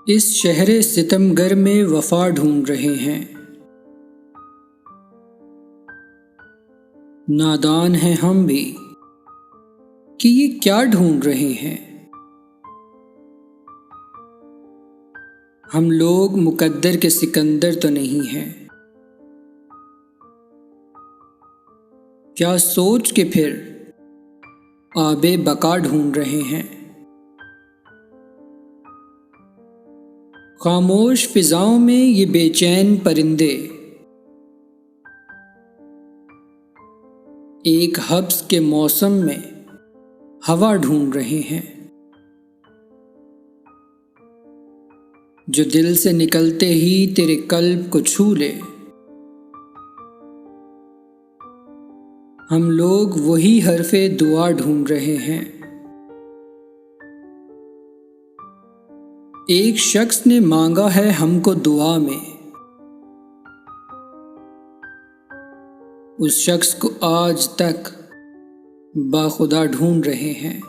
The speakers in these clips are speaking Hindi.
इस शहरे सितमगर में वफा ढूंढ रहे हैं। नादान हैं हम भी कि ये क्या ढूंढ रहे हैं। हम लोग मुकद्दर के सिकंदर तो नहीं हैं। क्या सोच के फिर आबे बका ढूंढ रहे हैं। खामोश फिजाओं में ये बेचैन परिंदे एक हब्स के मौसम में हवा ढूंढ रहे हैं। जो दिल से निकलते ही तेरे कल्ब को छू ले। हम लोग वही हरफे दुआ ढूंढ रहे हैं। एक शख्स ने मांगा है हमको दुआ में। उस शख्स को आज तक बाखुदा ढूंढ रहे हैं।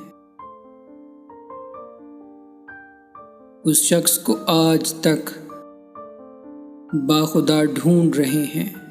उस शख्स को आज तक बाखुदा ढूंढ रहे हैं।